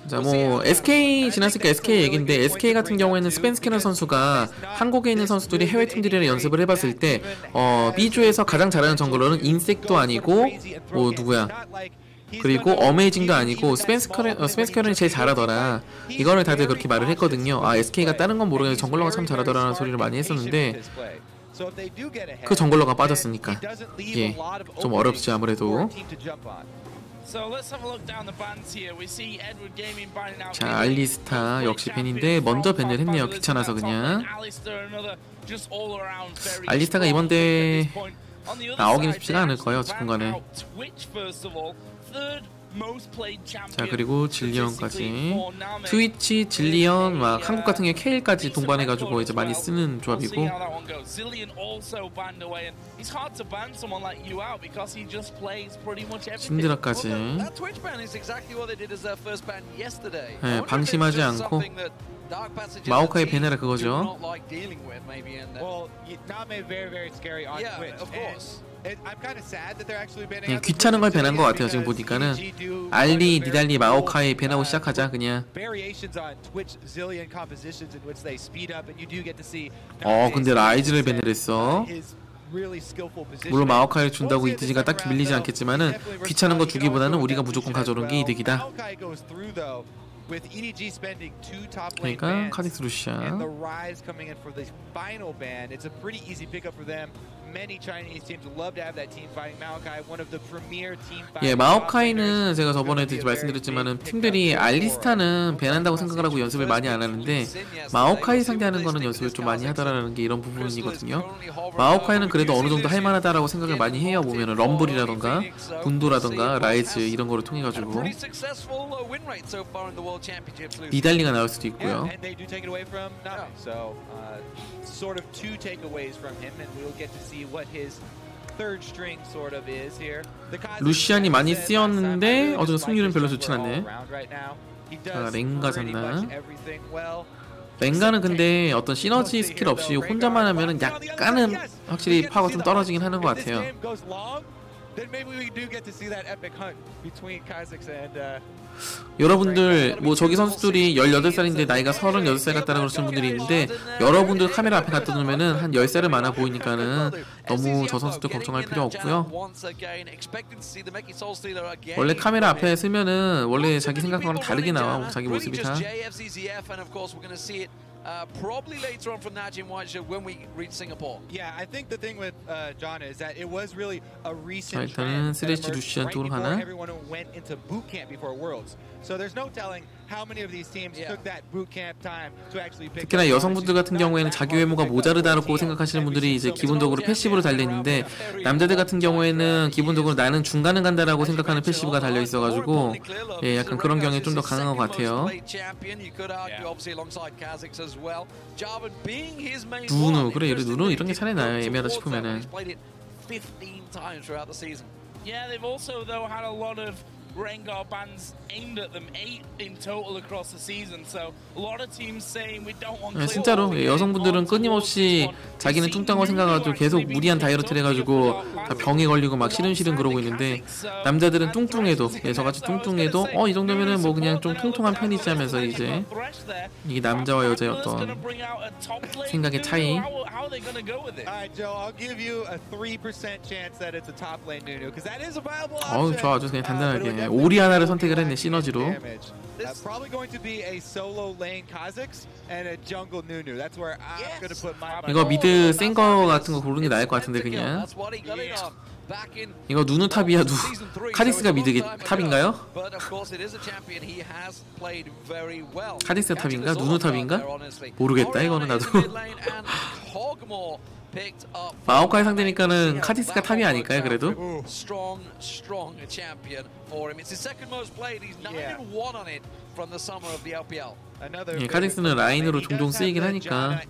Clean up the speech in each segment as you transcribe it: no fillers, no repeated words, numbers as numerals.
자, 뭐 SK 지났으니까 SK 얘긴데 SK 같은 경우에는 스펜스캐너 선수가 한국에 있는 선수들이 해외 팀들이랑 연습을 해봤을 때 B조에서 가장 잘하는 정글러는 인색도 아니고 뭐 누구야? 그리고 어메이징도 아니고 스펜스캐런이 제일 잘하더라. 이거를 다들 그렇게 말을 했거든요. 아, SK가 다른 건 모르겠는데 정글러가 참 잘하더라는 소리를 많이 했었는데 그 정글러가 빠졌으니까 예, 좀 어렵지 아무래도. 자, 알리스타 역시 밴인데 먼저 밴을 했네요. 귀찮아서 그냥. 알리스타가 이번 대회 나오긴 쉽지가 않을 거예요. 직분간에. 자, 그리고 질리언까지 트위치, 질리언, 막 한국 같은 경우에 케일까지 동반해가지고 이제 많이 쓰는 조합이고 신드라까지 네, 방심하지 않고 마오카이 베네라 그거죠. 귀찮은 걸 배난 것 같아요. 지금 보니까는 알리, 니달리, 마오카이 배나고 시작하자 그냥. 근데 라이즈를 배내를 했어. 물론 마오카이를 준다고 EDG가 딱히 밀리지 않겠지만은 귀찮은 거 주기보다는 우리가 무조건 가져오는 게 이득이다. 그러니까 카딕스 루시아. 예, 마오카이는 제가 저번에도 말씀드렸지만은 팀들이 알리스타는 배난다고 생각을 하고 연습을 많이 안 하는데 마오카이 상대하는 거는 연습을 좀 많이 하더라는 게 이런 부분이거든요. 마오카이는 그래도 어느 정도 할만하다라고 생각을 많이 해요. 보면은 럼블이라던가 분도라던가 라이즈 이런 거를 통해 가지고 니달리가 나올 수도 있고요. 루시안이 많이 쓰였는데 어쨌든 승률은 별로 좋진 않네. 자, 랭가 잡나? 랭가는 근데 어떤 시너지 스킬 없이 혼자만 하면은 약간은 확실히 파워가 좀 떨어지긴 하는 것 같아요. 여러분들 뭐 저기 선수들이 18살인데 나이가 38살 같다라고 그러시는 분들이 있는데 여러분들 카메라 앞에 갖다 놓으면은 한 10살은 많아 보이니까는 너무 저 선수들 걱정할 필요 없고요. 원래 카메라 앞에 쓰면은 원래 자기 생각과는 다르게 나와. 자기 모습이 다. Probably later on from Najim White when we reach Singapore. Yeah, I think the thing with John is that it was really a recent trend. 쓰레쉬 루시안 쪽으로 가나? Everyone went into boot camp before Worlds. So there's no telling how many of these teams took that boot camp time to actually pick. 특히나 여성분들 같은 경우에는 자기 외모가 모자르다고 생각하시는 분들이 이제 기본적으로 패시브로 달려 있는데 남자들 같은 경우에는 기본적으로 나는 중간을 간다라고 생각하는 패시브가 달려 있어가지고 예, 약간 그런 경향이 좀 더 강한 것 같아요. 누누 그래 누누 이런 게 차라리 나요. 애매하다 싶으면은. Rengar bans aimed at them 8 in total across the season. So a lot of teams saying we don't want. 진짜로 여성분들은 끊임없이 자기는 뚱뚱하고 생각하고 계속 무리한 다이어트를 해가지고 다 병에 걸리고 막 시름시름 그러고 있는데 남자들은 뚱뚱해도 저같이 뚱뚱해도 이 정도면은 뭐 그냥 좀 통통한 편이지 하면서 이제 이게 남자와 여자의 어떤 생각의 차이. 좋아 아주 그냥 단단하게 오리 하나를 선택을 했네. 시너지로. 이거 미드 센 거 같은 거 고르는 게 나을 것 같은데 그냥. 이거 누누 탑이야. 카딕스가 미드 탑인가요? 카딕스가 탑인가? 누누 탑인가? 모르겠다 이거는 나도. 마오카이 상대니까는 카딕스가 탑이 아닐까요 그래도? 예, 카직스는 라인으로 종종 쓰이긴 하니까.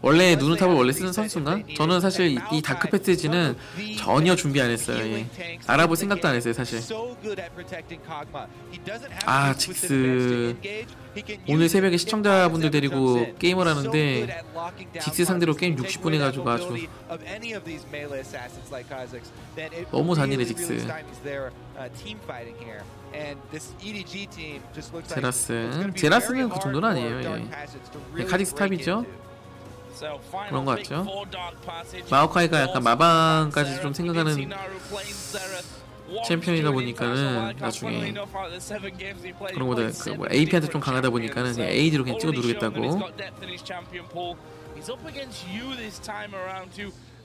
원래 누누탑을 원래 쓰는 선수인가? 저는 사실 이 다크 패스지는 전혀 준비 안 했어요. 예. 알아볼 생각도 안 했어요, 사실. 아, 직스. 오늘 새벽에 시청자분들 데리고 게임을 하는데 직스 상대로 게임 60분 해가지고 아주 너무 잔인해, 직스. 제라스는 그 정도는 아니에요. 예. 카직스 탑이죠. 그런 거 같죠. 마오카이가 약간 마방까지 좀 생각하는 챔피언이다 보니까는 나중에 그런 거들 그 AP한테 좀 강하다 보니까는 그냥 AD로 그냥 찍어 누르겠다고.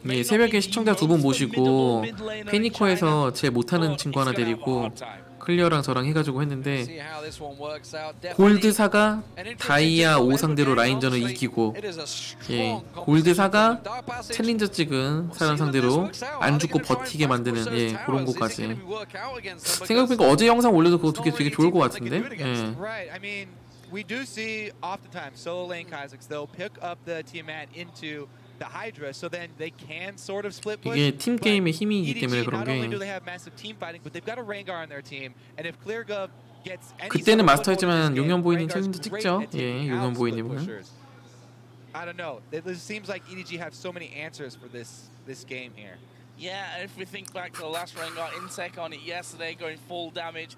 예, 새벽에 시청자 2분 모시고 페니코에서 제일 못하는 친구 하나 데리고 클리어랑 저랑 해가지고 했는데 골드사가 다이아 5 상대로 라인전을 이기고, 예, 골드사가 챌린저 찍은 사람 상대로 안 죽고 버티게 만드는, 예, 그런 거까지. 생각해보니까 어제 영상 올려도 그거 되게 좋을 것 같은데. 예. We do see oftentimes solo lane Kazakhs they'll pick up the Tiamat into the Hydra, so then they can sort of split push. 이게 팀 게임의 힘이기 때문에 그런 게. 그때는 마스터였지만 용연보이님 챌린지 찍죠. 예, 용연보이님은. I don't know. It seems like EDG have so many answers for this game here. Yeah, if we think back to the last Rengar insec on it yesterday, going full damage.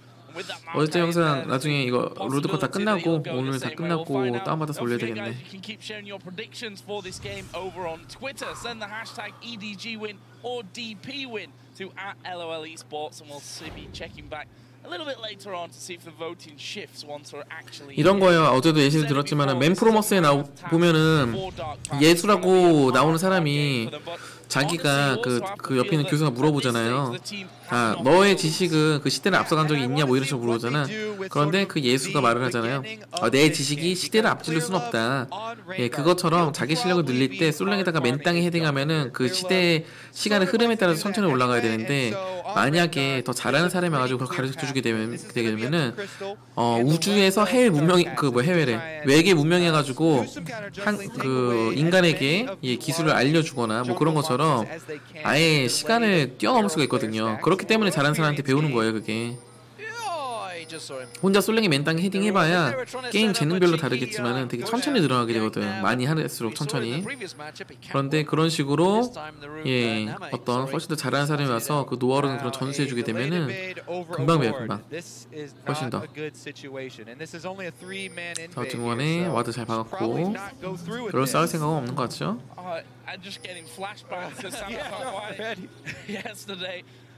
어제 영상 나중에 이거 롤드컵 다 끝나고 오늘 다 끝나고 다운받아서 올려야 되겠네. 이런 거요. 어제도 예시를 들었지만 맨프로머스에 보면은 예수라고 나오는 사람이 자기가 그 옆에 있는 교수가 물어보잖아요. 아, 너의 지식은 그 시대를 앞서간 적이 있냐 뭐 이런 식으로 물어보잖아. 그런데 그 예수가 말을 하잖아요. 내 지식이 시대를 앞질릴 순 없다. 예, 그것처럼 자기 실력을 늘릴 때 솔랭에다가 맨 땅에 헤딩하면은 그 시간의 흐름에 따라서 천천히 올라가야 되는데, 만약에 더 잘하는 사람이 와가지고 그걸 가르쳐주게 되면은 우주에서 해외 문명이 해외래 외계 문명해가지고 그 인간에게, 예, 기술을 알려주거나 뭐 그런 것처럼 아예 시간을 뛰어넘을 수가 있거든요. 그렇기 때문에 잘하는 사람한테 배우는 거예요, 그게. 혼자 솔랭에 맨 땅에 헤딩 해봐야 게임 재능별로 다르겠지만은 되게 천천히 늘어나게 되거든. 많이 할수록 천천히. 그런데 그런 식으로, 예, 어떤 훨씬 더 잘하는 사람이 와서 그 노하우는 그런 전수해주게 되면은 금방 배워, 금방. 훨씬 더. 자, 어쨌든 간에 와드 잘 박았고 별로 싸울 생각은 없는 것 같죠?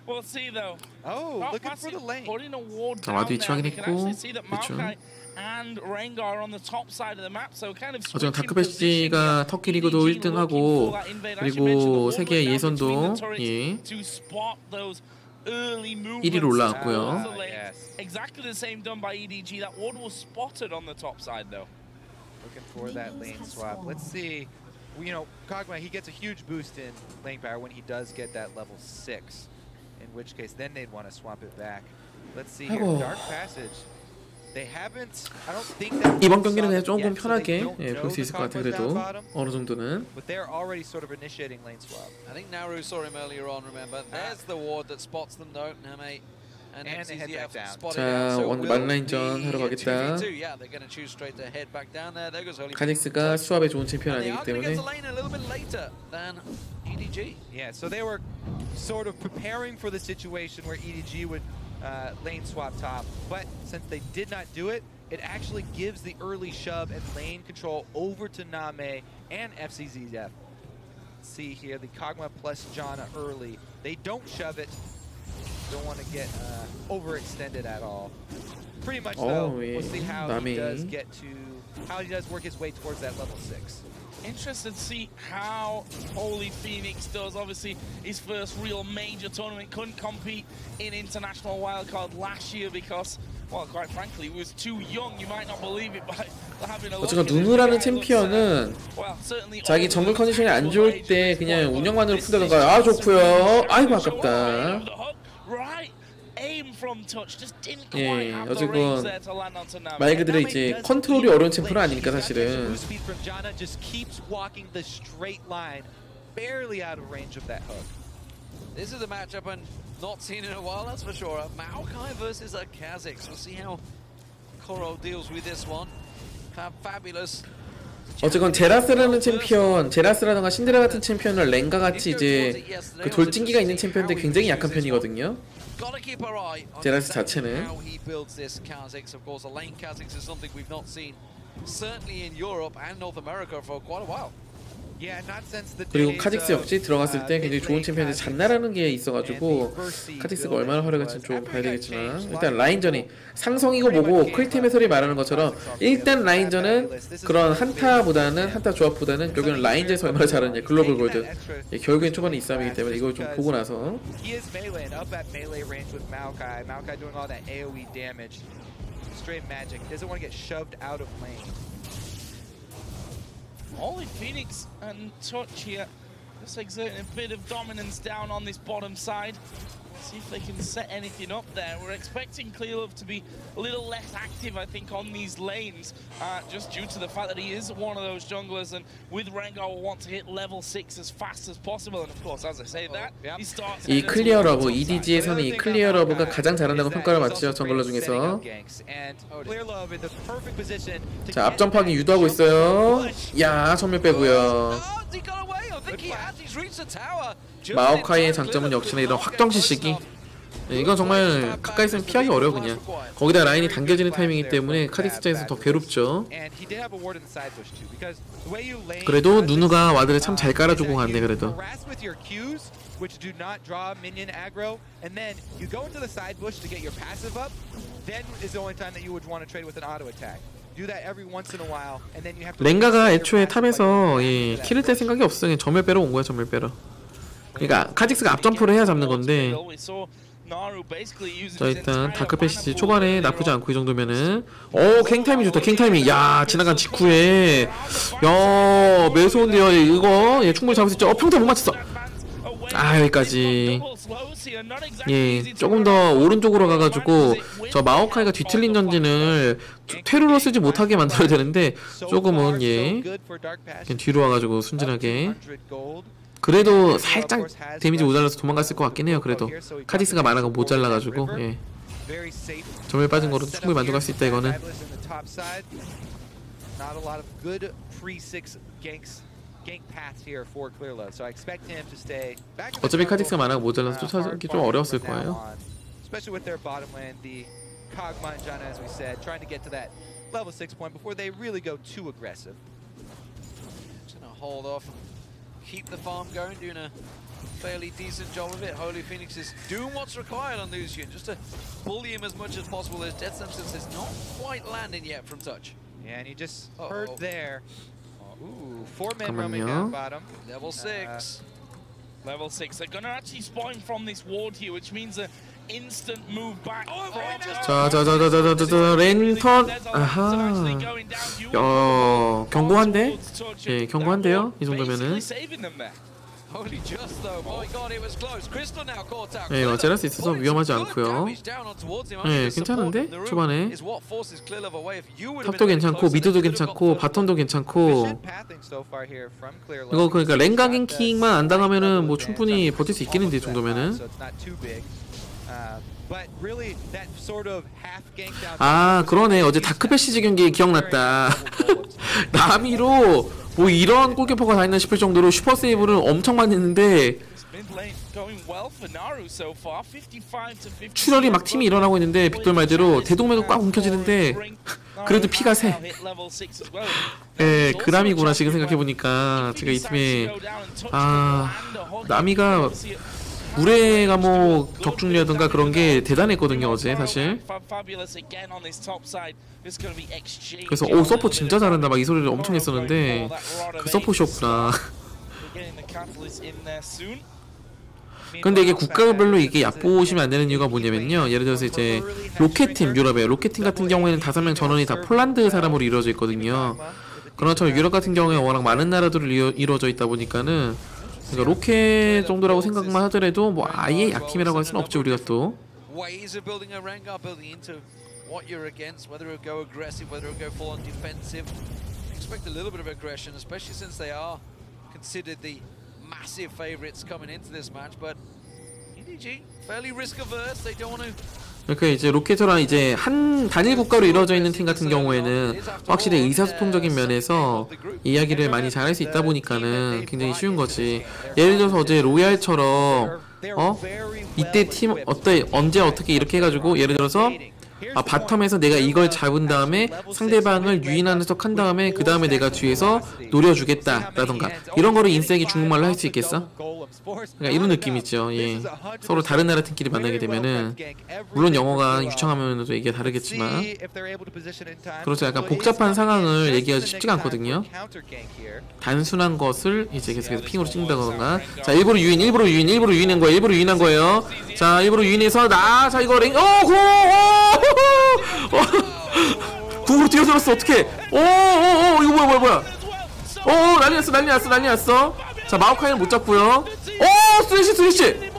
We'll see though. Oh, looking for the lane. Putting a ward 자, down 와드 위치 there. You can actually 확인했고 see that 대충. Maokai and Rengar on the top side of the map. So kind of 어쨌든 다크패시가 터키 리그도 1등하고 그리고 세계 예선도, 예, 1위로 올라왔고요. Exactly the same done by EDG. That ward was spotted on the top side though. Looking for that lane swap. Let's see. You know, Kog'Maw, he gets a huge boost in lane power when he does get that level 6. In which case, then they'd want to swap it back. Let's see here. Dark Passage. They haven't. I don't think that. 이번 경기는 그냥 조금 편하게, 예, 볼 수 있을 것 같아. 그래도 어느 정도는. But they're already sort of initiating lane swap. I think Naru saw him earlier on. Remember, there's the ward that spots them though. Name. And they head back down. 자, 만라인전 하러 가겠다. 카직스가 수압에 좋은 챔피언 아니기 때문에. Yeah, so they were sort of preparing for the situation where EDG would lane swap top, but since they did not do it, it actually gives the early shove and lane control over to Name and FCZF. See here, the Kog'Maw plus Janna early. They don't shove it. Don't want to get overextended at all. Pretty much though, we'll see how he does get to, how he does work his way towards that level 6. Interested to see how Holy Phoenix does. Obviously, his first real major tournament. Couldn't compete in international wildcard last year because, well, quite frankly, he was too young. You might not believe it by having a look. 어쨌든 누누라는 챔피언은 자기 정글 컨디션이 안 좋을 때 그냥 운영만으로 푼다던가 아 좋고요. 아이고 아깝다. 예, 어쨌건 말 그대로 이제 컨트롤이 어려운 챔프는 아니니까 사실은. This is a matchup and not seen in a while, that's for sure. Maokai versus a Kha'Zix. We'll see how Koro deals with this one. Fabulous. 어쨌건 제라스라는 챔피언, 제라스라던가 신데렐라 같은 챔피언을 랭가 같이 이제 그 돌진기가 있는 챔피언인데 굉장히 약한 편이거든요. 제라스 자체는. 그리고 카직스 역시 들어갔을 때 굉장히 좋은 챔피언인데 잔나라는 게 있어가지고 카직스가 얼마나 활약할지 좀 봐야 되겠지만, 일단 라인전이 상성이고 뭐고 크리템 해설이 말하는 것처럼 일단 라인전은 그런 한타보다는, 한타 조합보다는 결국에는 라인전에서 얼마나 잘하느냐, 글로벌 골드. 예, 결국엔 초반에 이 싸움이기 때문에 이걸 좀 보고 나서. Only Phoenix and Touch here, just exerting a bit of dominance down on this bottom side. See if they can set anything up there. We're expecting Clearlove to be a little less active, I think, on these lanes, just due to the fact that he is one of those junglers, and with Rengar will want to hit level 6 as fast as possible. And of course, as I say that, he starts. 이 클리어러브, EDG에서는 이 클리어러브가 가장 잘한다고 평가를 받죠, 정글러 중에서. 자, 앞점프하기 유도하고 있어요. 야, 전멸 빼고요. 마오카이의 장점은 역시나 이런 확정시시기. 네, 이건 정말 가까이 있으면 피하기 어려워 그냥. 거기다 라인이 당겨지는 타이밍이기 때문에 카직스 입장에서 더 괴롭죠. 그래도 누누가 와드를 참 잘 깔아주고 갔네. 그래도 랭가가 애초에 탑에서 예, 킬을 뗄 생각이 없어. 그냥 전멸 빼러 온 거야, 전멸 빼러. 그러니까 카직스가 앞점프를 해야 잡는 건데. 자, 일단 다크 패시지 초반에 나쁘지 않고 이 정도면은. 갱타이밍 좋다. 갱타이밍. 야, 지나간 직후에 야, 매서운데요. 이거 예, 충분히 잡을 수 있죠. 평타 못 맞췄어. 아, 여기까지. 예, 조금 더 오른쪽으로 가가지고 저 마오카이가 뒤틀린 전진을 퇴로로 쓰지 못하게 만들어야 되는데 조금은 예, 그냥 뒤로 와가지고 순진하게. 그래도 살짝 데미지 모자라서 도망갔을 것 같긴 해요. 그래도 카직스가 많아가 모자라가지고 예, 점을 빠진 거로 충분히 만족할 수 있다 이거는. 어차피 카직스가 많아가 모자라서 쫓아가기 좀 어려웠을 거예요. Keep the farm going, doing a fairly decent job of it. Holy Phoenix is doing what's required on Lucian, just to bully him as much as possible. His death sentence is not quite landing yet from Touch. Yeah, and you just heard there. Ooh, 4 men roaming down bottom. Level 6. Level 6. They're gonna actually spawn from this ward here, which means a instant move back. 자, 랜턴. 아하. 야, 견고한데? 예, 견고한데요? 이 정도면은. 예, 제라스 있어서 위험하지 않고요. 예, 괜찮은데? 초반에 탑도 괜찮고 미드도 괜찮고 바텀도 괜찮고. 이거 그러니까 랭가 갱킹만 안 당하면은 뭐 충분히 버틸 수 있겠는데 이 정도면은. 아, 그러네. 어제 다크 패시지 경기 기억났다. 나미로 뭐 이런 골키퍼가 다 있나 싶을 정도로 슈퍼 세이브를 엄청 많이 했는데 출혈이 막 팀이 일어나고 있는데 빅돌 말대로 대동맥은 꽉 움켜지는데 그래도 피가 새. 예, 그람이구나 지금 생각해보니까. 제가 이 팀에 나미가 무례가 뭐 적중률이라든가 그런 게 대단했거든요 어제 사실. 그래서 오, 서포 진짜 잘한다 막 이 소리를 엄청 했었는데 그 서포시였구나. 근데 이게 국가별로 이게 얕보시면 안 되는 이유가 뭐냐면요, 예를 들어서 이제 로켓팀, 유럽에 로켓팀 같은 경우에는 5명 전원이 다 폴란드 사람으로 이루어져 있거든요. 그런 것처럼 유럽 같은 경우에 워낙 많은 나라들로 이루어져 있다 보니까는, 그러니까 로켓 정도라고 생각만 하더라도 뭐 아예 약팀이라고 할 수는 없죠 우리가 또. ways of building a Rengar, building into what you're against, whether it'll go aggressive, whether it'll go full on defensive. Expect a little bit of aggression, especially since they are considered the massive favorites coming into this match. But EDG fairly risk averse. They don't want to. 그러니까 이제 로켓처럼 이제 한 단일 국가로 이루어져 있는 팀 같은 경우에는 확실히 의사소통적인 면에서 이야기를 많이 잘할 수 있다 보니까는 굉장히 쉬운 거지. 예를 들어서 어제 로얄처럼 이때 팀 언제 어떻게 이렇게 해가지고 예를 들어서 바텀에서 내가 이걸 잡은 다음에 상대방을 유인하는 척 한 다음에 그 다음에 내가 뒤에서 노려주겠다 라던가 이런 거를 인색이 중국말로 할 수 있겠어? 그러니까 이런 느낌이죠. 예. 서로 다른 나라 팀끼리 만나게 되면은 물론 영어가 유창하면 또 얘기가 다르겠지만 그렇죠. 약간 복잡한 상황을 얘기하기 쉽지가 않거든요. 단순한 것을 이제 계속해서 핑으로 찍는다던가. 자, 일부러 유인한 거예요. 자, 일부러 유인해서 자 이거 궁으로 뛰어들었어. 어떡해. 이거 뭐야. 난리 났어. 자, 마오카이는 못 잡고요. 스트레시.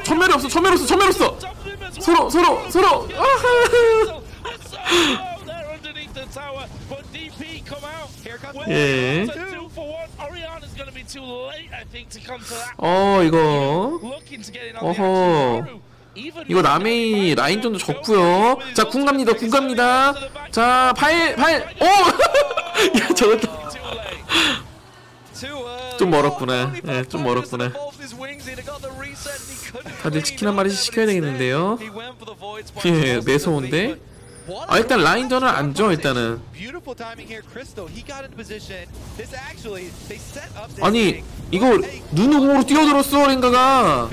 전멸이 없어. 서로. 예. 이거. 이거 남의 라인전도 적고요. 자, 궁 갑니다. 자, 야, 저것도 좀 멀었구나. 예, 좀 멀었구나. 다들 치킨 한 마리씩 시켜야 되겠는데요. 예, 매서운데. 일단 라인전을 안 줘. 일단은. 아니, 이거 누누공으로 뛰어들었어, 랭가가.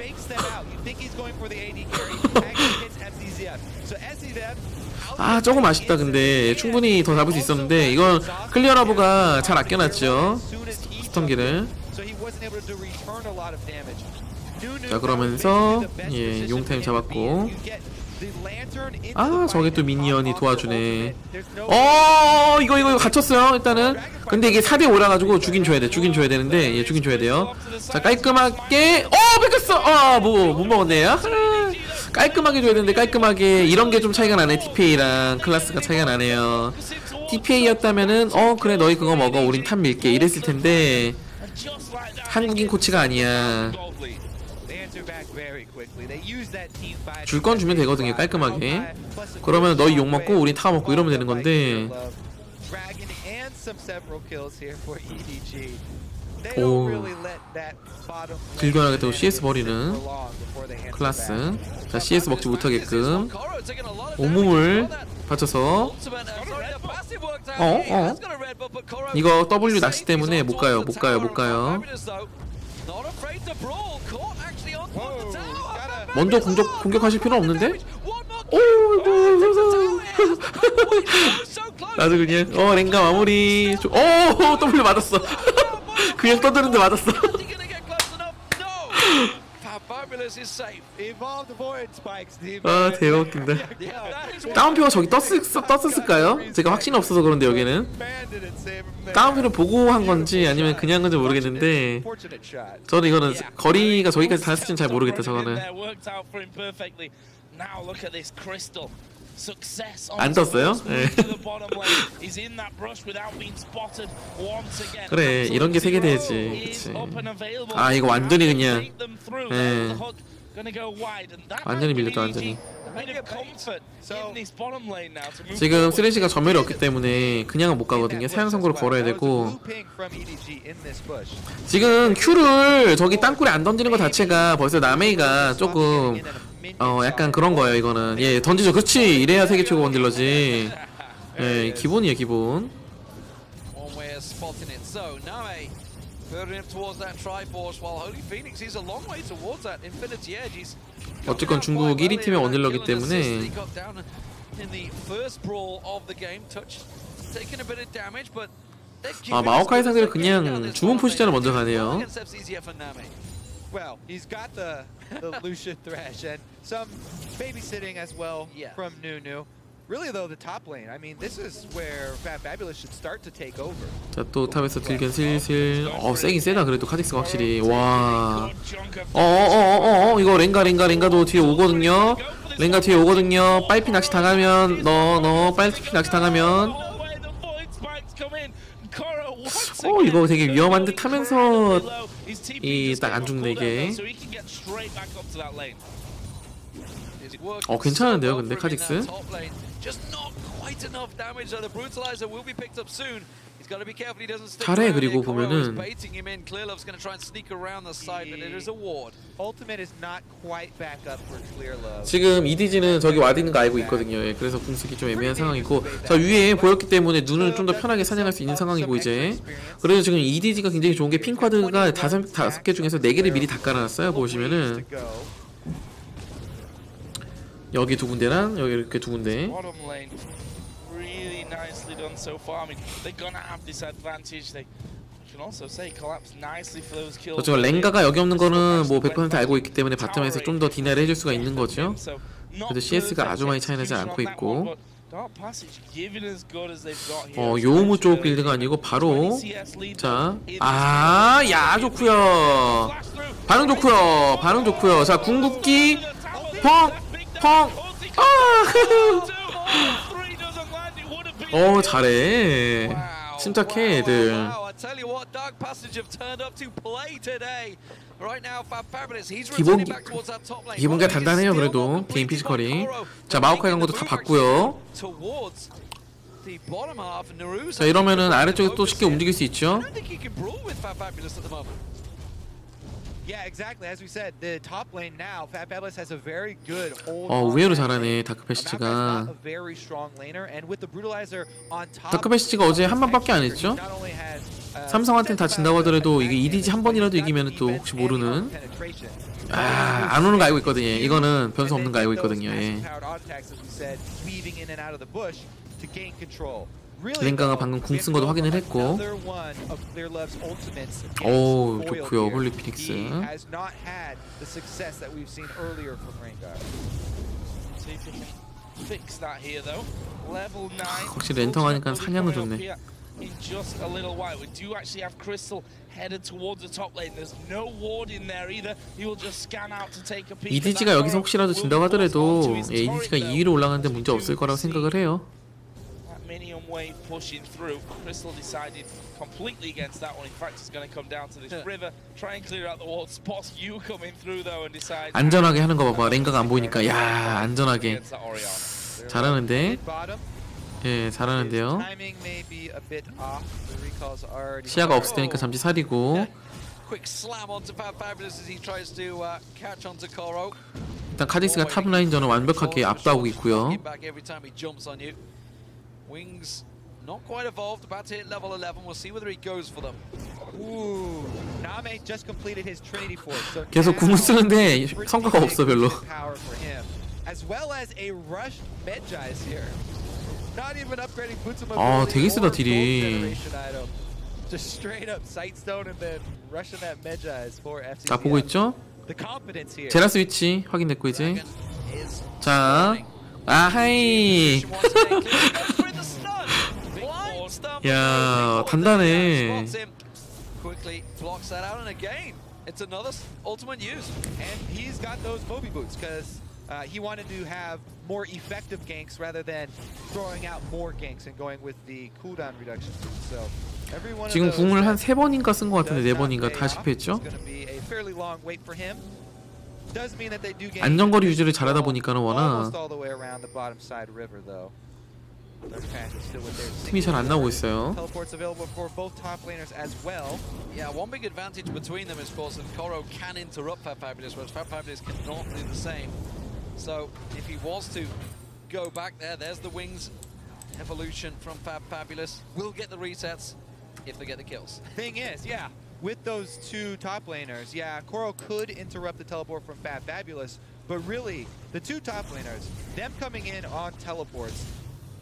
조금 아쉽다. 근데 충분히 더 잡을 수 있었는데 이건 클리어라브가 잘 아껴놨죠, 스턴기를. 자, 그러면서 예, 용타임 잡았고. 저게 또 미니언이 도와주네. 이거 갇혔어요 일단은. 근데 이게 4대5라 가지고 죽인 줘야 되는데, 예, 죽인 줘야 돼요. 자, 깔끔하게 뺏겼어. 못 먹었네. 깔끔하게 줘야 되는데, 깔끔하게. 이런 게 좀 차이가 나네. TPA랑 클라스가 차이가 나네요. TPA였다면은 그래, 너희 그거 먹어, 우린 탑 밀게 이랬을 텐데 한국인 코치가 아니야. 줄 건 주면 되거든요, 깔끔하게. 그러면 너희 욕 먹고 우린 타 먹고 이러면 되는 건데. 길교환하게 또 CS 버리는 클라스. 자, CS 먹지 못하게끔 온몸을 바쳐서. 이거 W 낚시 때문에 못 가요. 먼저 공격하실 필요는 없는데? 나도 그냥 랭가 마무리. W 맞았어. 그냥 떠드는데 맞았어. 대박 웃긴다. 다운표가 저기 떴을까요? 제가 확신이 없어서 그런데 여기는 다운표를 보고 한 건지 아니면 그냥 건지 모르겠는데, 저는 이거는 거리가 저기까지 닿았을지는 잘 모르겠다. 저거는 안 떴어요? 네. 그래, 이런 게 세계 대회지. 그치. 이거 완전히 그냥 완전히 밀렸다. 완전히. 지금 쓰레쉬가 전멸이 없기 때문에 그냥은 못 가거든요. 사양 선고를 걸어야 되고. 지금 Q를 저기 땅굴에 안 던지는 것 자체가 벌써 나메이가 조금 약간 그런 거예요. 이거는 예, 던지죠. 그렇지, 이래야 세계 최고 원딜러지. 예, 기본이에요, 기본. 어쨌건 중국 1위 팀의 원딜러기 때문에. 마오카이 상대로 그냥 주문 포지션을 먼저 가네요. Well, he's got the Lucian Thresh and some babysitting as well from Nunu. Really though, the top lane, I mean, this is where Fabulous should start to take over. 자, 또 탑에서 딜견 슬슬. 세긴 세다. 그래도 카직스가 확실히. 와. 이거 랭가도 뒤에 오거든요. 렌가 뒤에 오거든요. 빨피 낚시 당하면 너 빨피 낚시 당하면 이거 되게 위험한 듯 하면서 딱 안 죽네 이게. 괜찮은데요 근데 카직스. 잘해. 그리고 보면은 지금 EDG는 저기 와드 있는 거 알고 있거든요. 예, 그래서 궁쓰기 좀 애매한 상황이고, 자 위에 보였기 때문에 눈을 좀 더 편하게 사냥할 수 있는 상황이고 이제. 그래서 지금 EDG가 굉장히 좋은 게 핑카드가 5개 중에서 4개를 미리 다 깔아놨어요. 보시면은 여기 2군데랑 여기 이렇게 2군데. 그렇죠. 랭가가 여기 없는 거는 뭐 100% 알고 있기 때문에 바텀에서 좀 더 디나이를 해줄 수가 있는 거죠. 그래도 CS가 아주 많이 차이 나지 않고 있고. 요무 쪽 빌드가 아니고 바로 자, 야 좋구요. 반응 좋구요. 자, 궁극기 펑. 잘해. 침착해 애들. 기본기가 단단해요. 그래도 게임 피지컬이. 자, 마오카이 간 것도 다 봤고요. 자, 이러면은 아래쪽에 또 쉽게 움직일 수 있죠. 의외로 잘하네 다크패시지가. 다크패시지가 어제 한 번밖에 안 했죠. 삼성한테는 다 진다고 하더라도 이게 EDG 한 번이라도 이기면 또 혹시 모르는. 안 오는 거 알고 있거든요. 이거는 변수 없는 거 알고 있거든요. 예. 랭가가 방금 궁 쓴 것도 확인을 했고. 좋고요. 홀리 피닉스. 확실히 랜턴 하니까 사냥은 좋네. EDG가 여기서 혹시라도 진다고 하더라도 EDG가 2위로 올라가는데 문제 없을 거라고 생각을 해요. Wave pushing through. Crystal decided completely against that one. In fact, it's going to come down to this river. Try and clear out the wall. Spots you coming through though and decide. 안전하게 하는 거 봐봐. 랭가가 안 보이니까. 야, 안전하게. 잘하는데. 예, 잘하는데요. 시야가 없을 테니까 잠시 사리고. 일단 카직스가 탑라인전을 완벽하게 압도하고 있고요. Wings not quite evolved, about to hit level 11. We'll see whether he goes for them. Ooh, Name just completed his Trinity Force. So 계속 궁을 쓰는데 성과가 없어 별로. As well as a rush Medjai's here. Not even upgrading boots of 되게 세다 딜이. Just straight up sightstone and then rushing that Medjai's for FC. 자, 보고 있죠? 제라스 위치 확인됐고 이제. 자, 아하이. 야, 단단해. Quickly blocks that out and again it's another ultimate use and he's got those Moby boots because he wanted to have more effective ganks rather than throwing out more ganks and going with the cooldown reduction. So 지금 궁을 한 3번인가 쓴 것 같은데 4번인가 다 실패했죠? 안전거리 유지를 잘하다 보니까는 워낙 팀이 잘 안 나오고 있어요. Yeah, one big advantage between them is, of course, that Koro can interrupt Fabulous, whereas Fabulous cannot do the same. So if he was to go back there, there's the wings evolution from Fabulous. We'll get the resets if they get the kills. Thing is, yeah, with those two top laners, yeah, Koro could interrupt the teleport from Fabulous, but really, the two top laners, them coming in on teleports,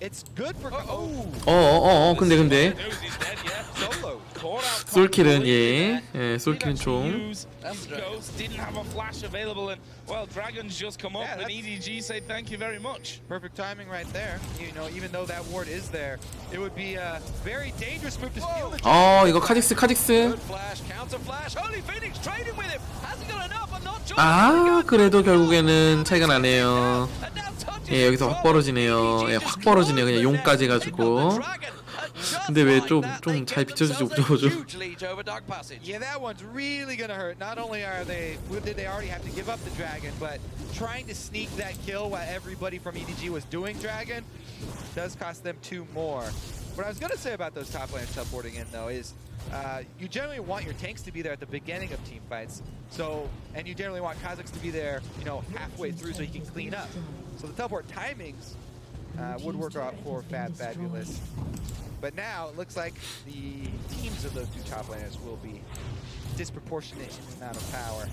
it's good for. 근데. 솔킬은 예, 솔킬은 좀. Didn't have a flash available, and well, Dragons just come up, and EDG say thank you very much. Perfect timing right there. You know, even though that ward is there, it would be a very dangerous move to steal the. 이거 카직스. 그래도 결국에는 차이가 나네요. 예, 여기서 확 벌어지네요. 예, 확 벌어지네요. 그냥 용까지 해가지고. 근데 왜 좀 잘 비춰주지 못하죠? Yeah, that one's really gonna hurt. Not only did they already have to give up the dragon, but trying to sneak that kill while everybody from EDG was doing dragon does cost them 2 more. What I was gonna say about those top laners teleporting in though is you generally want your tanks to be there at the beginning of team fights. So, and you generally want Kha'Zix to be there, you know, halfway through so he can clean up. So the teleport timings would work out for Fabulous. But now it looks like the teams of those 2 top laners will be disproportionate in the amount of power.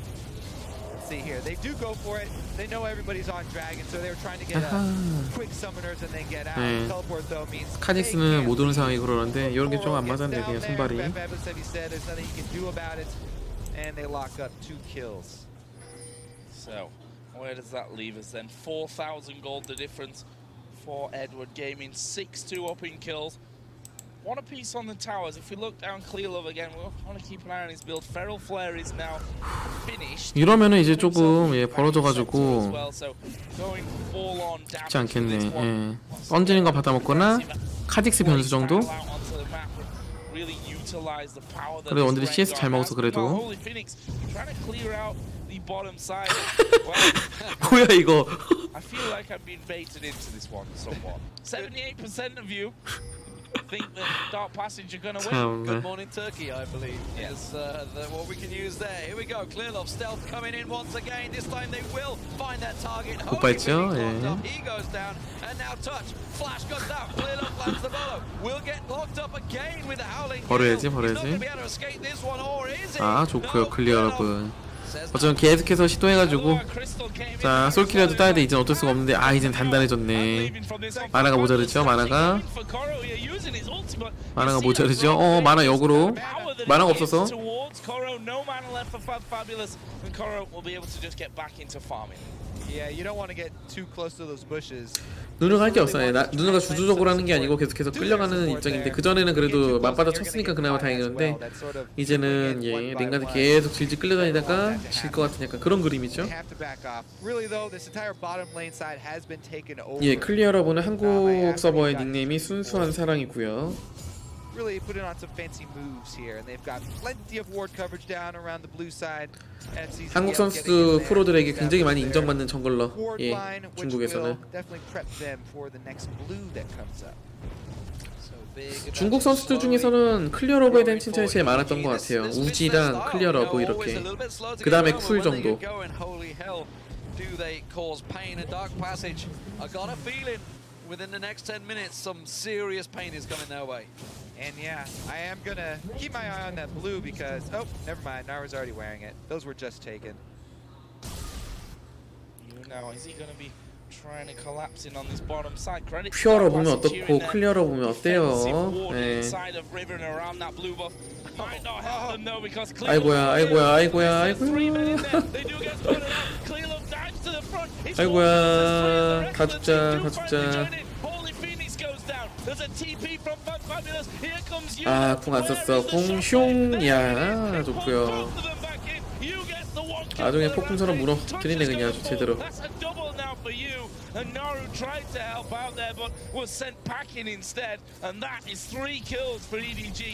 Let's see here. They do go for it. They know everybody's on dragon, so they were trying to get quick summoners and then get out. Teleport though means 카직스는 못 오는 상황이 그러는데 이런 게 좀 안 맞았네 그냥 손발이. Fabulous said there's nothing he can do about it, and they lock up 2 kills. So where does that leave us then? 4,000 gold the difference for Edward Gaming. 6-2 up in kills. One apiece on the towers. If we look down Clear Love again, we'll want to keep an eye on his build. Feral Flare is now finished. 이러면은 이제 조금 벌어져가지고 쉽지 않겠네. 예. 던지는 거 받아먹거나 카직스 변수 정도. 그래도 원들이 CS 잘 먹어서 그래도. 뭐야 이거? I feel like I've been baited into this one somewhat. 78% of you think that Dark Passage are going to win. Good morning, Turkey, I believe. Yes, what we can use there. Here we go. Clear Love Stealth coming in once again. This time they will find that target. He goes down, and now Touch. Flash goes down. Clear Love lands the follow. Will get locked up again with the Howling. 버려야지. 좋고요, 클리어 여러분. 어쩌면 계속해서 시도해가지고 자 솔킬이라도 따야 돼. 이젠 어쩔 수가 없는데 이젠 단단해졌네. 마나가 모자르죠. 마나가 모자르죠. 마나 역으로 마나가 없어서 누누가 할 게 없어요. 누누가 주도적으로 하는 게 아니고 계속해서 끌려가는 입장인데 그전에는 그래도 맞받아 쳤으니까 그나마 다행이었는데 이제는 링가드 계속 질질 끌려다니다가 질 것 같은 약간 그런 그림이죠. 클리어 여러분은 한국 서버의 닉네임이 순수한 사랑이고요. Really putting on some fancy moves here, and they've got plenty of ward coverage down around the blue side. 한국 선수 프로들에게 굉장히 많이 인정받는 정글러. 중국에서는. 중국 선수들 중에서는 클리어 러브에 대한 칭찬이 제일 많았던 것 같아요. 우지랑 클리어 러브 이렇게. 그 다음에 쿨 정도. Within the next 10 minutes, some serious pain is coming their way. And yeah, I am gonna keep my eye on that blue because never mind, Nara's already wearing it. Those were just taken. Now, is he gonna be trying to collapse in on this bottom side? 퓨어로 보면 어떻고 클리어로 보면 어때요? 네. 아이고야. 다 죽자. 궁 안 썼어. 궁숑야 좋고요. 나중에 폭풍처럼 무너뜨리네 그냥 아주 제대로.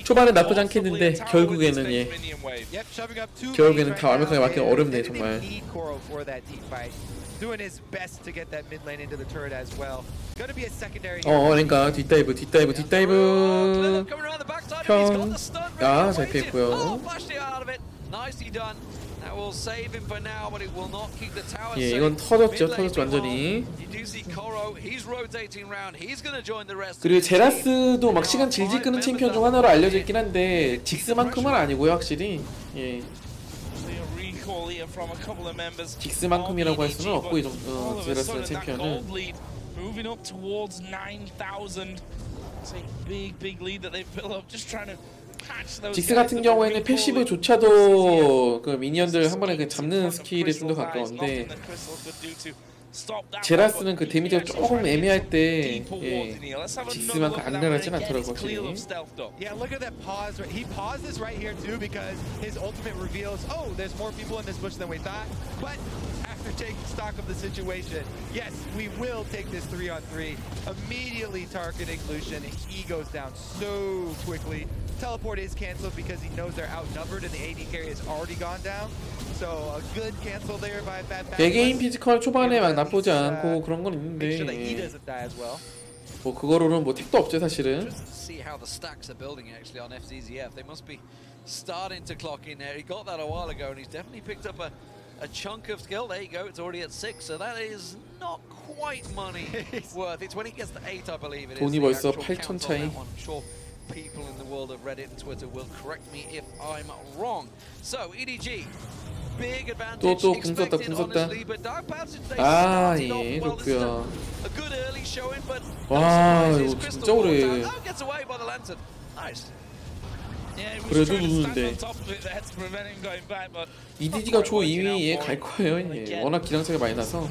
초반에 나쁘지 않겠는데 결국에는 결국에는 다 완벽하게 맞기 어렵네 정말. Doing his best to get that mid lane into the turret as well. Gonna be a secondary. 그러니까 뒷다이브. 형. 잘 피했고요. 이건 터졌죠 완전히. 그리고 제라스도 막 시간 질질 끄는 챔피언 중 하나로 알려져 있긴 한데 직스만큼은 아니고요 확실히. 직스만큼이라고 할 수는 없고 제라스는 챔피언은. Moving up towards 9,000. It's a big lead that they've built up. Just trying to 직스 같은 경우에는 패시브조차도 그 미니언들 한 번에 그 잡는 스킬에 좀 더 가까운데 제라스는 그 데미지가 조금 애매할 때 직스만큼 악랄하진 않더라고 확실히. Yeah, look at that pause. He pauses right here too because his ultimate reveals, oh, there's more people in this bush than we thought. But after taking stock of the situation, yes, we will take this 3-on-3. Immediately targeting Lucian. He goes down so quickly. Teleport is canceled because he knows they're outnumbered and the AD carry has already gone down. So a good cancel there by Bad. 개개인 피지컬 초반에 막 나쁘지 않고 그런 건 있는데 뭐 그거로는 뭐 택도 없죠 사실은. See how the stacks are building actually on FZZF. They must be starting to clock in there. He got that a while ago and he's definitely picked up a chunk of skill. There you go. It's already at 6. So that is not quite money worth. It's when he gets to 8, I believe it is. 돈이 벌써 8천 차이. People in the world of Reddit and Twitter will correct me if I'm wrong. So EDG, big advantage expected honestly, but Dark Passage they started off well. This is a good early showing, but 와 이거 진짜 오래. Gets away by the lantern. Nice. 그래도 누는데 EDG가 조 2위에 갈 거예요. 이게 워낙 기량차가 많이 나서.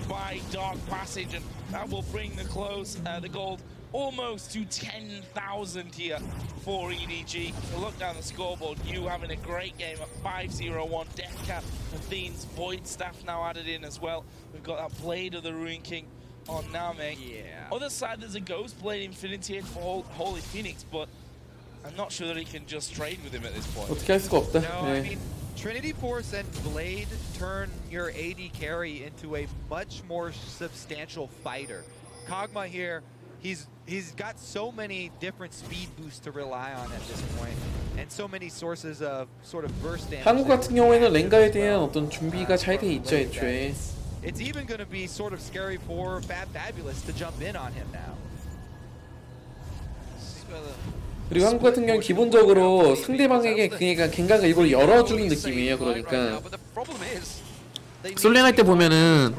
By Dark Passage, and that will bring the gold almost to 10,000 here for EDG. So look down the scoreboard, you having a great game at 5-0-1. Deathcap, Athene's Void Staff now added in as well. We've got that Blade of the Ruin King on Name. Yeah. Other side, there's a Ghost Blade Infinity for Holy Phoenix, but I'm not sure that he can just trade with him at this point. 어떻게 할 수가 없다. No, I mean, Trinity Force and Blade turn your AD carry into a much more substantial fighter. Kog'Maw here, he's got so many different speed boosts to rely on at this point, and so many sources of sort of burst damage. 한국 같은 경우에는 랭가에 대한 어떤 준비가 잘 돼 있죠 애초에. It's even going to be sort of scary for Fabulous to jump in on him now. 그리고 한국 같은 경우는 기본적으로 상대방에게 그러니까 갱각을 이걸 열어주는 느낌이에요. 그러니까 솔랭 할 때 보면은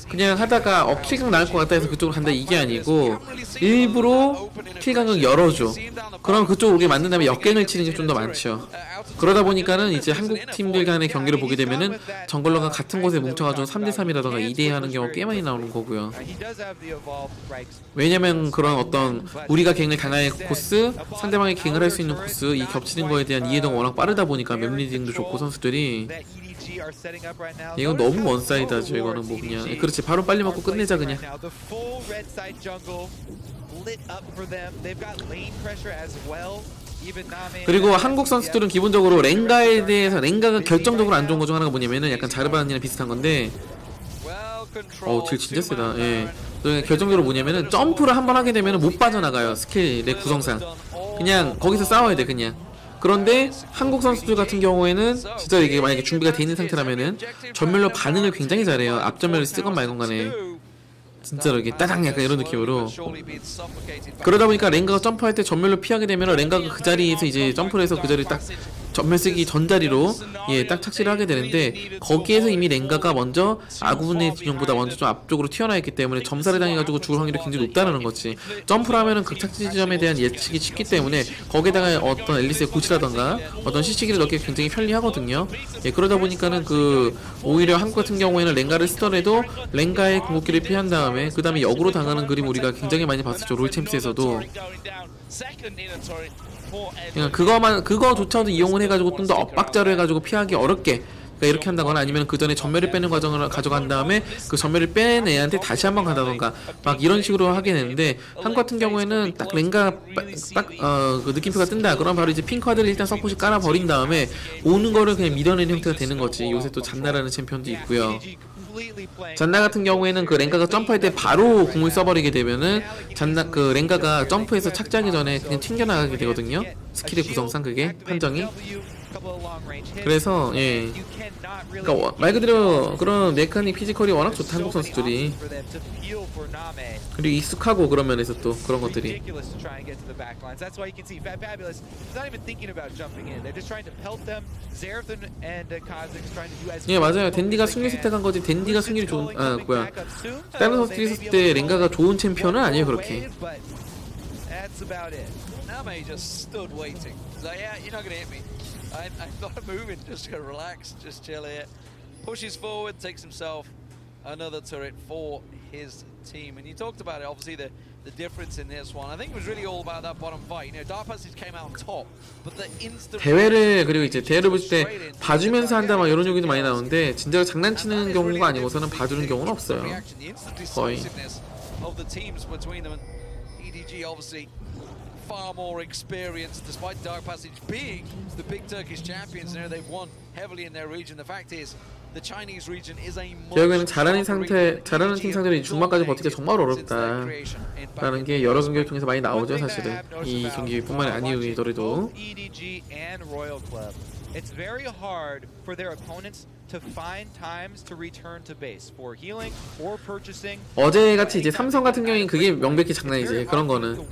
그냥 하다가 킬각 나올 것 같다 해서 그쪽으로 간다 이게 아니고 일부러 킬각을 열어줘. 그럼 그쪽 오게 만든 다음에 역갱을 치는 게 좀 더 많죠. 그러다 보니까는 이제 한국 팀들 간의 경기를 보게 되면은 정글러가 같은 곳에 뭉쳐가지고 3대3이라던가 2대2 하는 경우가 꽤 많이 나오는 거고요. 왜냐면 그런 어떤 우리가 갱을 당할 코스, 상대방이 갱을 할 수 있는 코스, 이 겹치는 거에 대한 이해도가 워낙 빠르다 보니까 맵 리딩도 좋고 선수들이 이건 너무 원사이드하죠. 이거는 뭐 그냥 그렇지 바로 빨리 먹고 끝내자 그냥. 그리고 한국 선수들은 기본적으로 랭가에 대해서 랭가가 결정적으로 안 좋은 거 중 하나가 뭐냐면은 약간 자르바니랑 비슷한 건데 딜 진짜 세다. 예. 결정적으로 뭐냐면은 점프를 한번 하게 되면은 못 빠져나가요. 스킬의 구성상 그냥 거기서 싸워야 돼 그냥. 그런데 한국 선수들 같은 경우에는 진짜 이게 만약에 준비가 돼 있는 상태라면은 전멸로 반응을 굉장히 잘해요. 앞전멸을 쓰건 말건 간에 진짜로 이게 따당 약간 이런 느낌으로. 그러다 보니까 랭가가 점프할 때 전멸로 피하게 되면 랭가가 그 자리에서 이제 점프를 해서 그 자리 딱 전멸 쓰기 전 자리로 딱 착지를 하게 되는데 거기에서 이미 랭가가 먼저 아군의 진영보다 먼저 좀 앞쪽으로 튀어나와 있기 때문에 점사를 당해가지고 죽을 확률이 굉장히 높다는 거지. 점프를 하면은 그 착지 지점에 대한 예측이 쉽기 때문에 거기에다가 어떤 앨리스의 고치라던가 어떤 시치기를 넣기 굉장히 편리하거든요. 그러다 보니까는 그 오히려 한국 같은 경우에는 랭가를 쓰더라도 랭가의 궁극기를 피한 다음에 그 다음에 역으로 당하는 그림 우리가 굉장히 많이 봤었죠. 롤챔프에서도. 그러니까 그거조차도 이용을 해가지고 좀 더 엇박자로 해가지고 피하기 어렵게 그러니까 이렇게 한다거나 아니면 그 전에 전멸을 빼는 과정을 가져간 다음에 그 전멸을 뺀 애한테 다시 한번 간다던가 막 이런 식으로 하게 되는데 한국 같은 경우에는 딱 랭가 그 느낌표가 뜬다 그럼 바로 이제 핑카드를 일단 서폿이 깔아버린 다음에 오는 거를 그냥 밀어내는 형태가 되는 거지. 요새 또 잔나라는 챔피언도 있고요. 잔나 같은 경우에는 그 랭가가 점프할 때 바로 공을 써버리게 되면은 그 랭가가 점프해서 착지하기 전에 그냥 튕겨나가게 되거든요. 스킬의 구성상 그게 판정이. 그래서 예, 그러니까 말 그대로 그런 메카닉 피지컬이 워낙 좋다 한국 선수들이. 그리고 익숙하고 그런 면에서 또 그런 것들이. 예 맞아요. 댄디가 승리 선택한 거지. 댄디가 승리를 좋은 뭐야 다른 선수들이 있을 때 랭가가 좋은 챔피언은 아니에요 그렇게. Name just stood waiting. He's like, yeah, you're not gonna hit me. I'm not moving, just gonna relax, just chill here. Pushes forward, takes himself another turret for his team. And you talked about it, obviously the difference in this one. I think it was really all about that bottom fight. You know, Dark Passage came out on top, but the instant 대회를 그리고 이제 대회를 볼 때 봐주면서 한다 막 이런 얘기도 많이 나오는데 진짜로 장난치는 경우가 아니고서는 봐주는 경우는 없어요. 거의. of the teams between them, and EDG obviously far more experienced, despite Dark Passage being the big Turkish champions. You know, they've won heavily in their region. The fact is, the Chinese region is a 결국에는 잘하는 팀 상대로 중반까지 버티기가 정말 어렵다라는 게 여러 경기를 통해서 많이 나오죠 사실은. 이 경기뿐만 아니더라도. It's very hard for their opponents to find times to return to base for healing or purchasing. 어제 같이 이제 삼성 같은 경우엔 그게 명백히 장난이지. 그런 거는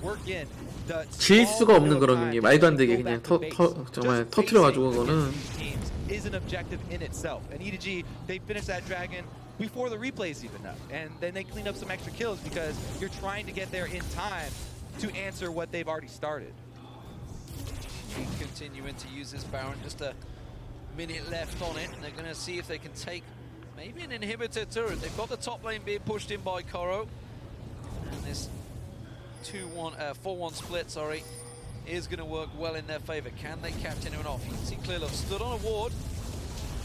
질 수가 없는 그런 경기, 말도 안 되게 그냥 정말 터트려가지고 그거는. Is an objective in itself, and EDG they finish that dragon before the replays even up, and then they clean up some extra kills because you're trying to get there in time to answer what they've already started. Continuing to use this Baron, just a minute left on it, and they're going to see if they can take maybe an inhibitor turret. They've got the top lane being pushed in by Koro, and this 4-1 split, sorry, is going to work well in their favor. Can they catch anyone off? You can see Clearlove stood on a ward.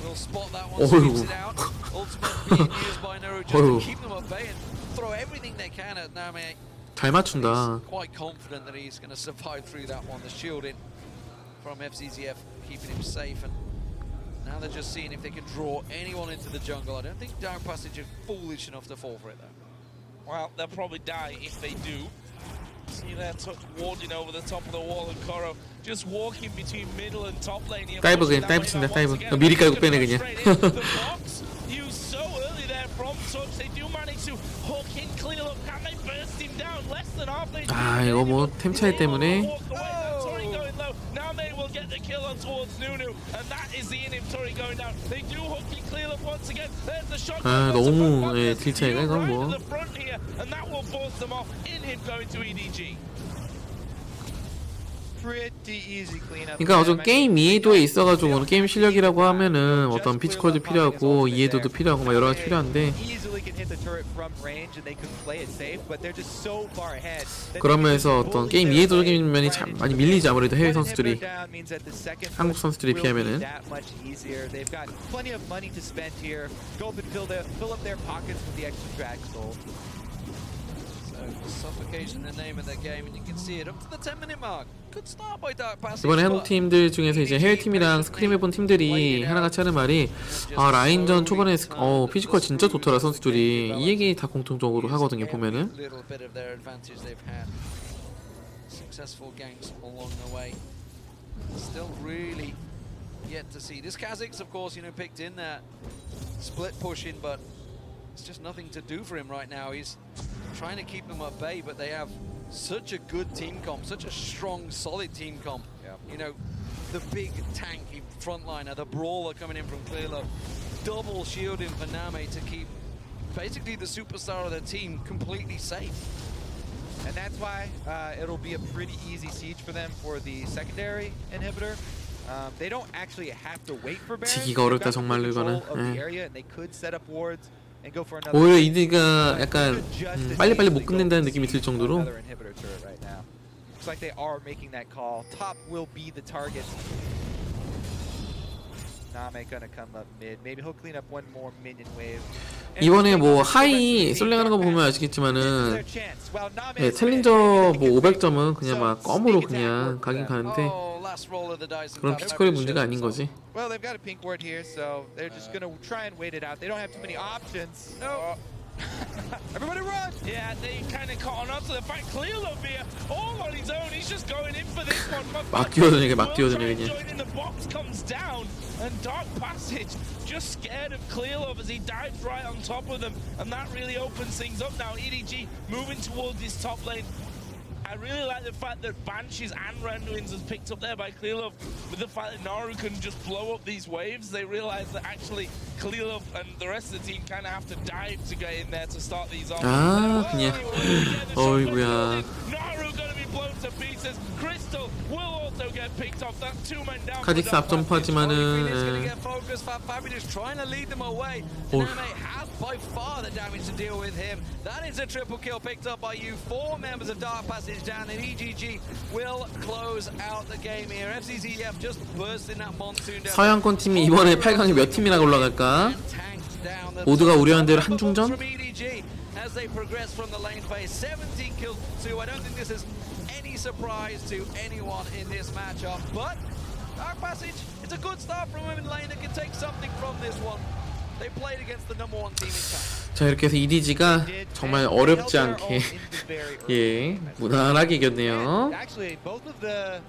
We'll spot that one, sweeps it out. Ultimate being used by Naru just to keep them at bay and throw everything they can at Name. 잘 맞춘다. He's quite confident that he's going to survive through that one. The shielding from FCZF keeping him safe, and now they're just seeing if they can draw anyone into the jungle. I don't think Dark Passage are foolish enough to fall for it though. Well, they'll probably die if they do. See there, warding over the top of the wall, and Koro just walking between middle and top lane. 다이브 그냥 다이브 친다 다이브. 미리 깔고 빼네 그냥. Used so early there from Touch. They do manage to hook in Clearlove. Can they burst him down? Less than half. 아 이거 뭐 템 차이 때문에. Now they will get the kill on towards Nunu, and that is the inhibitor going down. They do hook in Clearlove once again. There's the shot. 아 너무 딜 차이가 이건 뭐. And that will force them off in him going to EDG. 그러니까 어떤 게임 이해도에 있어가지고 게임 실력이라고 하면은 어떤 피지컬도 필요하고 이해도도 필요하고 막 여러 가지 필요한데 그러면서 어떤 게임 이해도적인 면이 참 많이 밀리지 아무래도 해외 선수들이 한국 선수들에 비하면은. 이번에 한국 팀들 중에서 이제 해외 팀이랑 스크림 해본 팀들이 하나같이 하는 말이 라인전 초반에 피지컬 진짜 좋더라 선수들이. 이 얘기 다 공통적으로 하거든요 보면은. It's just nothing to do for him right now. He's trying to keep them at bay, but they have such a good team comp, such a strong, solid team comp. Yeah. You know, the big tanky frontliner, the brawler coming in from Clearlove, double shielding for Name to keep basically the superstar of their team completely safe. And that's why it'll be a pretty easy siege for them for the secondary inhibitor. They don't actually have to wait for Baron. 지기가 어렵다 정말로 이거는. They could set up wards. 오히려 이드가 약간 빨리빨리 못 끝낸다는 느낌이 들 정도로. 이번에 뭐 하이 솔랭하는 거 보면 아시겠지만은 챌린저 뭐 500점은 그냥 막 껌으로 그냥 가긴 가는데 그런 피지컬의 문제가 아닌 거지. Well, they've got a pink ward here, so they're just gonna try and wait it out. They don't have too many options. No. Everybody run! Yeah, they kind of caught on to the fact Clearlove here, all on his own. He's just going in for this one. 막 뛰어드니게 막 뛰어드니게. The box comes down, and Dark Passage just scared of Clearlove as he dives right on top of them, and that really opens things up now. EDG moving towards his top lane. I really like the fact that Banshees and Renderings is picked up there by Clearlove, with the fact that Naru can just blow up these waves. They realize that actually Clearlove and the rest of the team kind of have to dive to get in there to start these off. 아, 그냥 어이구야. Naru gonna be blown to pieces. Crystal will also get picked off. That's two men down. 카직스 앞점프하지만은 trying to lead them away. has by far the damage to deal with him. That is a triple kill picked up by you. 4 members of Dark Passage down, and EDG will close out the game here. FCZF just burst in that monsoon down. 서양권 팀이 이번에 8강에 몇 팀이나 올라갈까? 모두가 우려한 대로 한중전? As they progress from the lane phase, 17 kills to 2. I don't think this is any surprise to anyone in this matchup, but Dark Passage, it's a good start from him in lane that can take something from this one. They played against the number 1 team in town. 자, 이렇게 해서 EDG가 정말 어렵지 않게 예, 무난하게 이겼네요. Actually, both of the